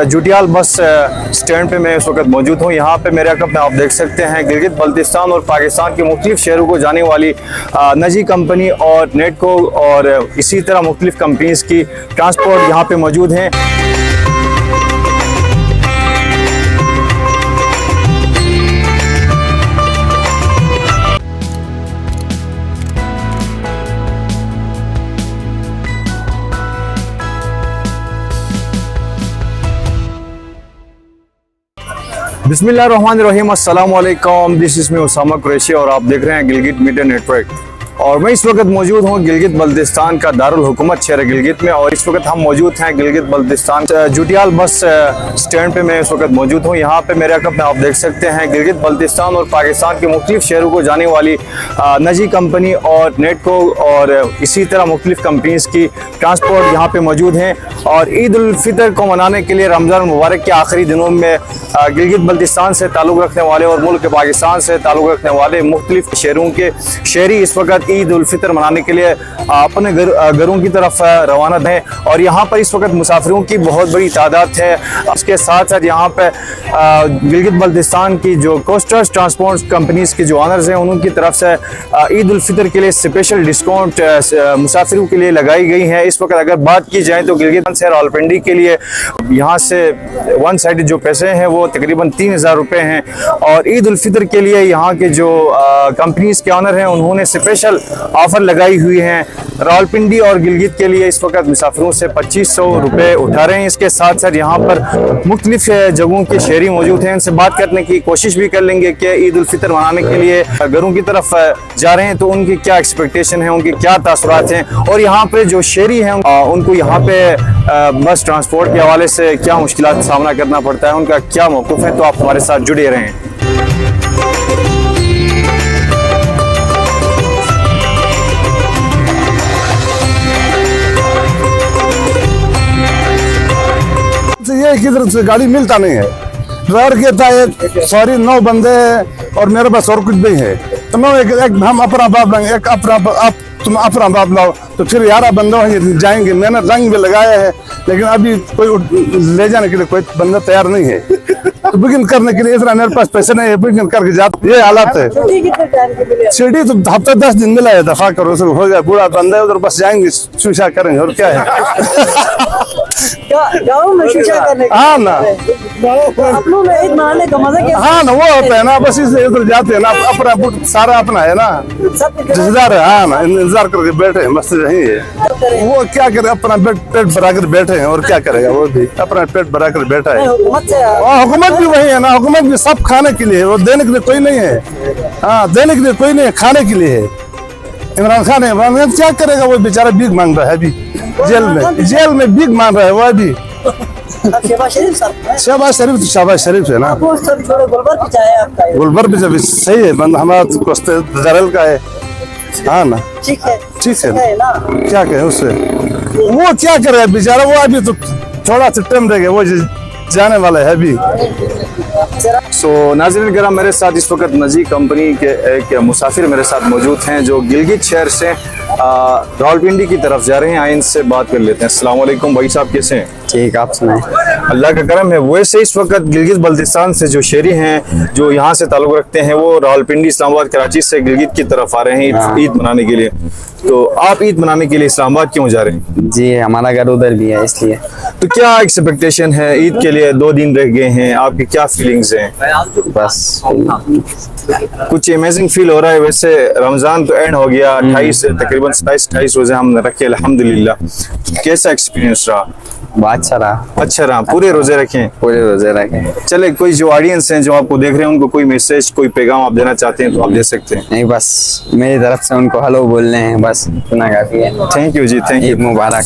जुटियाल bus stand पे मैं इस वक्त मौजूद हूँ। यहाँ पे मेरे अकब में आप देख सकते हैं गिलगित बल्तिस्तान और पाकिस्तान के मुख्तलिफ शहरों को जाने वाली नजी कंपनी और नेटको और इसी तरह मुख्तलिफ कंपनीज की ट्रांसपोर्ट यहाँ पे मौजूद हैं। बिस्मिल्लाहिर्रहमानिर्रहीम, अस्सलाम वालेकुम। This is me Usama Qureshi और आप देख रहे हैं गिलगित मीडिया नेटवर्क। और मैं इस वक्त मौजूद हूँ गिलगित बल्तिस्तान का दारुल हुकूमत शहर गिलगित में। और इस वक्त हम मौजूद हैं गिलगित बल्तिस्तान जुटियाल बस स्टैंड पे मैं इस वक्त मौजूद हूँ। यहाँ पे मेरे अकब में आप देख सकते हैं गिलगित बल्तिस्तान और पाकिस्तान के मुख्तलिफ शहरों को जाने वाली नजी कंपनी और नेटको और इसी तरह मुख्तलिफ कंपनीज की ट्रांसपोर्ट यहाँ पे मौजूद हैं। और ईद उल फितर को मनाने के लिए रमज़ान मुबारक के आखिरी दिनों में गिलगित बल्तिस्तान से ताल्लुक़ रखने वाले और मुल्क पाकिस्तान से ताल्लुक़ रखने वाले मुख्तलिफ शहरों के शहरी इस वक्त ईद उल फितर मनाने के लिए अपने घरों की तरफ रवाना हैं। और यहाँ पर इस वक्त मुसाफिरों की बहुत बड़ी तादाद है। इसके साथ साथ यहाँ पर गिलगित बल्तिस्तान की जो कोस्टर्स ट्रांसपोर्ट कंपनीज के जो ऑनर्स हैं उनकी तरफ से ईद उल फितर के लिए स्पेशल डिस्काउंट मुसाफिरों के लिए लगाई गई है। इस वक्त अगर बात की जाए तो गिलगित से रावलपिंडी के लिए यहाँ से वन साइड जो पैसे हैं वो तकरीबन 3000 रुपये हैं। और ईद उल फितर के लिए यहाँ के जो कंपनीज के ऑनर हैं उन्होंने स्पेशल ऑफर लगाई हुई हैं। रावलपिंडी और गिलगित के लिए इस वक्त मुसाफिरों से 2500 रुपये उठा रहे हैं। इसके साथ साथ यहाँ पर मुख्तलिफ जगहों के शहरी मौजूद हैं, उनसे बात करने की कोशिश भी कर लेंगे कि ईद उल फितर मनाने के लिए घरों की तरफ जा रहे हैं तो उनकी क्या एक्सपेक्टेशन है, उनके क्या तासुरात हैं और यहाँ पे जो शहरी हैं उनको यहाँ पे बस ट्रांसपोर्ट के हवाले से क्या मुश्किलात का सामना करना पड़ता है, उनका क्या मौक़िफ़ है। तो आप हमारे साथ जुड़े रहें। ये किधर से गाड़ी मिलता नहीं है। ड्राइवर कहता है सॉरी 9 बंदे हैं और मेरे पास और कुछ नहीं है। तो मैं एक हम अपना बाप लाएंगे, एक अपना आप तुम अपना बाप लाओ तो फिर 11 बंदे जाएंगे। मैंने रंग भी लगाया है लेकिन अभी कोई ले जाने के लिए कोई बंदा तैयार नहीं है। तो बुकिंग करने के लिए इतना मेरे पास पैसे नहीं है, बुकिंग करके जाते ये हालात है। सीढ़ी तो हफ्ता 10 दिन मिला है, दफा करो हो गया। बूढ़ा बंदा है उधर बस जाएंगे शीशा करेंगे और क्या है। गाँव में शीशा करने हाँ ना अपनों में ईद मनाने का मजा क्या? हाँ ना वो होता है ना, बस इसलिए उधर जाते हैं ना, अपना बुट सारा अपना है ना, रिश्तेदार है। हाँ ना इंतजार करके बैठे हैं, मस्त नहीं है। वो क्या करे, अपना पेट भरा कर बैठे हैं और क्या करेगा, वो भी अपना पेट भरा कर बैठा है। हुकूमत भी वही है ना, हुकूमत भी सब खाने के लिए, वो देने के लिए कोई नहीं है। हाँ देने के लिए कोई नहीं है, खाने के लिए है। इमरान खान है, क्या करेगा वो बेचारा, भीख मांग रहा है अभी जेल में भीख मांग रहा है वो अभी। शहबाज शरीफ है ना, गुलबर भी जब सही है बंदा हमारा दरल का है। हाँ ना ठीक है ना, क्या कहे उससे, वो क्या करे बेचारा, वो अभी तो थोड़ा सा टाइम रहेगा, वो जाने वाला है अभी। नाज़रीन किराम, मेरे साथ इस वक्त नजी कंपनी के एक मुसाफिर मेरे साथ मौजूद हैं जो गिलगित शहर से रावलपिंडी की तरफ जा रहे हैं। आइए इनसे बात कर लेते हैं। अस्सलाम वालेकुम भाई साहब, कैसे हैं? ठीक, आप सुनाएं। अल्लाह का करम है। वैसे इस वक्त गिलगित बल्तिस्तान से जो शहरी हैं जो यहाँ से ताल्लुक़ रखते हैं वो रावलपिंडी, इस्लामाबाद, कराची से गिलगित की तरफ आ रहे हैं ईद मनाने के लिए। तो आप ईद मनाने के लिए इस्लामाबाद क्यों जा रहे हैं? जी हमारा घर उधर भी है इसलिए। तो क्या एक्सपेक्टेशन है ईद के लिए? 2 दिन रह गए हैं, आपकी क्या फीलिंग्स हैं? बस कुछ अमेजिंग फील हो रहा है? वैसे रमजान तो एंड हो गया, 28 तकरीबन 27-28 रोजे हम रखे अल्हम्दुलिल्लाह। कैसा एक्सपीरियंस रहा? अच्छा रहा। पूरे रोजे रखे? पूरे रोजे रखे। चले, कोई जो ऑडियंस हैं जो आपको देख रहे हैं उनको कोई मैसेज, कोई पैगाम आप देना चाहते हैं तो आप दे सकते हैं। नहीं, बस मेरी तरफ से उनको हेलो बोलने हैं, बस इतना काफी है। Thank you ji, thank you, Eid Mubarak.